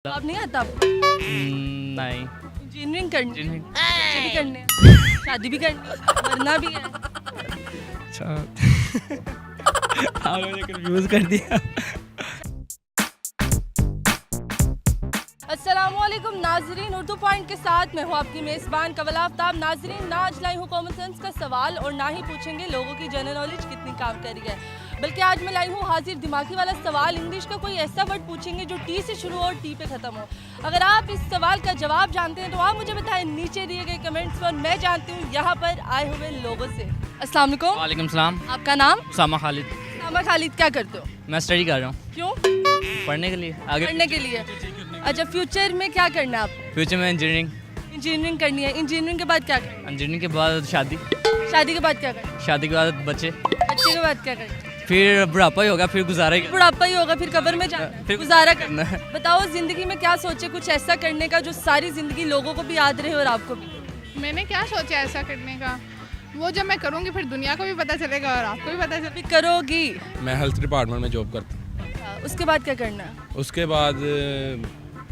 आप नहीं आता आपको? नहीं। इंजीनियरिंग करनी है, इंजीनियरिंग। बच्चे भी करने हैं, शादी भी करनी है, मरना भी है। अच्छा आपने मुझे कंफ्यूज कर दिया। अस्सलामुअलैकुम नाजरीन, उर्दू पॉइंट के साथ मैं हूँ आपकी मेज़बान कवल आफ्ताब। नाजरीन, ना आज लाई हूँ कॉमन सेंस का सवाल और ना ही पूछेंगे लोगों की जनरल नॉलेज कितनी काम कर रही है, बल्कि आज मैं लाई हूँ हाजिर दिमागी वाला सवाल। इंग्लिश का कोई ऐसा वर्ड पूछेंगे जो टी से शुरू हो और टी पे ख़त्म हो। अगर आप इस सवाल का जवाब जानते हैं तो आप मुझे बताएं नीचे दिए गए कमेंट्स पर। मैं जानती हूँ यहाँ पर आए हुए लोगों से। अस्सलाम वालेकुम। वालेकुम सलाम। आपका नाम? उसामा खालिद। सामा खालिद, क्या करते हो? मैं स्टडी कर रहा हूँ। क्यों? पढ़ने के लिए, आगे पढ़ने के लिए। अच्छा, फ्यूचर में क्या करना है आपको? फ्यूचर में इंजीनियरिंग। इंजीनियरिंग करनी है। इंजीनियरिंग के बाद क्या करना इंजीनियरिंग के बाद शादी, है? शादी के बाद क्या करना है? शादी के बाद बच्चे, बच्चे के बाद क्या करना है? फिर बुढ़ापा ही होगा, फिर गुजारा ही बुढ़ापा ही होगा, फिर कब्र में जाना है, फिर गुजारा करना करना है। है। बताओ जिंदगी में क्या सोचे कुछ ऐसा करने का जो सारी जिंदगी लोगों को भी याद रहे और आपको भी। मैंने क्या सोचा ऐसा करने का, वो जब मैं करूँगी फिर दुनिया को भी पता चलेगा और आपको भी पता चलेगा। भी करोगी। मैं हेल्थ डिपार्टमेंट में जॉब करता हूँ। अच्छा, उसके बाद क्या करना है? उसके बाद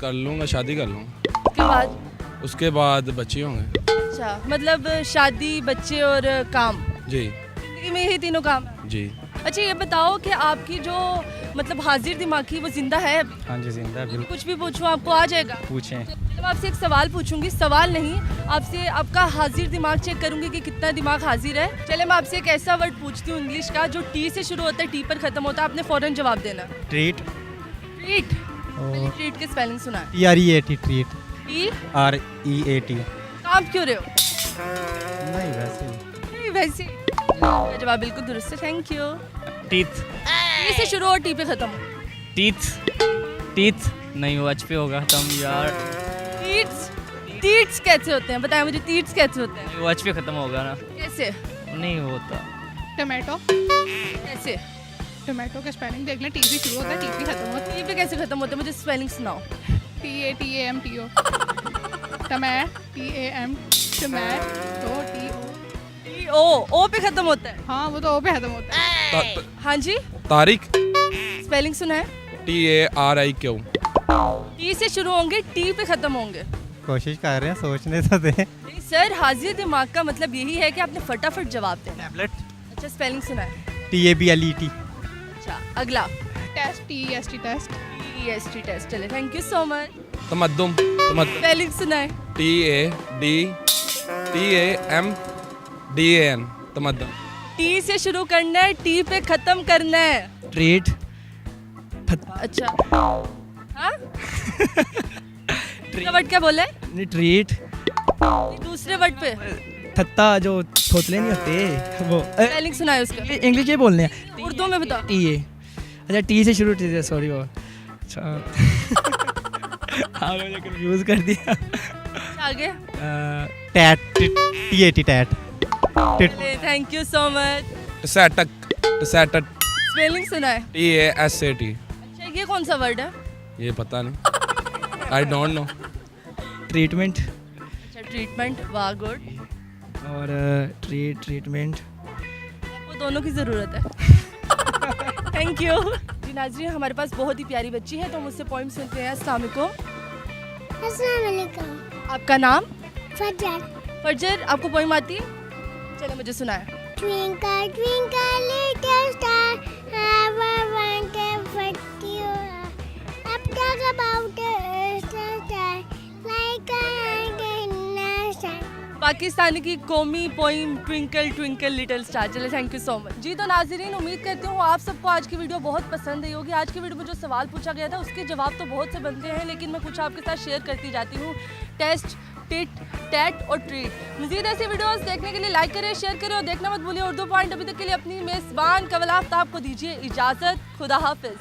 कर लूँगा, शादी कर लूँगा। उसके बाद? उसके बाद बच्चे होंगे। अच्छा, मतलब शादी, बच्चे और काम, जी जिंदगी में यही तीनों काम है। जी। अच्छा, ये बताओ कि आपकी जो मतलब हाजिर दिमागी वो जिंदा है अभी? हाँ जी, जिंदा बिल्कुल। कुछ भी पूछूं आपको आ जाएगा? पूछें। जब आपसे एक सवाल पूछूंगी, सवाल नहीं, आपसे आपका हाजिर दिमाग चेक करूंगी कि कितना दिमाग हाजिर है। चले, मैं आपसे एक ऐसा वर्ड पूछती हूँ इंग्लिश का जो टी से शुरू होता है, टी पर खत्म होता है। आपने फौरन जवाब देना। ट्रीट। ट्रीट। मैंने ट्रीट के स्पेलिंग सुना है। TREAT treat. T REAT। काम क्यों रहे हो? नहीं वैसे नहीं, वैसे मेरा जवाब बिल्कुल दुरुस्त है, थैंक यू। टीथ। टी से शुरू और टी पे खत्म हो। टीथ। टीथ नहीं, वो एच पे होगा तुम यार। टीट्स। टीट्स कैसे होते हैं, बताएं मुझे, टीट्स कैसे होते हैं? वो एच पे खत्म होगा ना, कैसे? नहीं होता। टमाटो, कैसे? टमाटो का स्पेलिंग देख लें, टी से शुरू होता है, टी पे खत्म होता टी पे कैसे खत्म होते हैं, मुझे स्पेलिंग सुनाओ। है। TATAMTO, टमाट, TAM, tomato, TO। T O पे खत्म होता है। हाँ, वो तो ओ पे खत्म होता है। हाँ जी, तारिक। स्पेलिंग सुना है? TARIQ। टी से शुरू होंगे, टी पे खत्म होंगे। कोशिश कर रहे हैं, सोचने तो दे। नहीं सर, हाजिर दिमाग का मतलब यही है कि आपने फटाफट जवाब देना। टैबलेट। अच्छा, स्पेलिंग सुना है? TABLET। अच्छा, अगला। Test, TEST test. EST test. चले, थैंक यू सो मच। तमद्दुम। स्पेलिंग सुना है? TAMDAN। तमद्दुम। टी से शुरू करना है, टी पे खत्म करना है। ट्रीट। अच्छा, हाँ? दूसरा वर्ड क्या बोला है? ट्रीट। नहीं, दूसरे वर्ड पे थत्ता जो थोतले नहीं होते वो स्पेलिंग सुना है उसका? इंग्लिश ये बोलने हैं। उर्दू में बताओ। TA। अच्छा, टी से शुरू, सॉरी वो। अच्छा आपने मुझे कंफ्यूज कर दिया। आगे। टैट। TAT टैट। चले, थैंक यू सो मच। टसैटक। स्पेलिंग सुना है? TASAT। अच्छा, ये कौन सा वर्ड है? ये पता नहीं, आई डोंट नो। ट्रीटमेंट। अच्छा, ट्रीटमेंट, वाह गुड। और ट्रीटमेंट। आपको दोनों की ज़रूरत है। थैंक यू जी। नाज़रीन, हमारे पास बहुत ही प्यारी बच्ची है तो मुझसे पोइम सुनते हैं। अस्सलाम वालेकुम। अस्सलाम वालेकुम। आपका नाम? फजर। फजर, आपको पोइम आती है? चलो मुझे सुनाए। Twinkle twinkle little star, how I wonder what you are. Up talk about the earth and sky, like a hand in the sun. Pakistani की कौमी poem twinkle twinkle little star. चले, थैंक यू सो मच जी। तो नाजरीन, उम्मीद करती हूँ आप सबको आज की वीडियो बहुत पसंद आई होगी। आज की वीडियो में जो सवाल पूछा गया था उसके जवाब तो बहुत से बनते हैं, लेकिन मैं कुछ आपके साथ शेयर करती जाती हूँ। टेस्ट, टिट, टैट और ट्रीट। मज़ीद ऐसी वीडियोस देखने के लिए लाइक करें, शेयर करें और देखना मत भूलिए उर्दू पॉइंट। अभी तक के लिए अपनी मेज़बान कवल आफ्ताब को दीजिए इजाज़त। खुदा हाफिज़।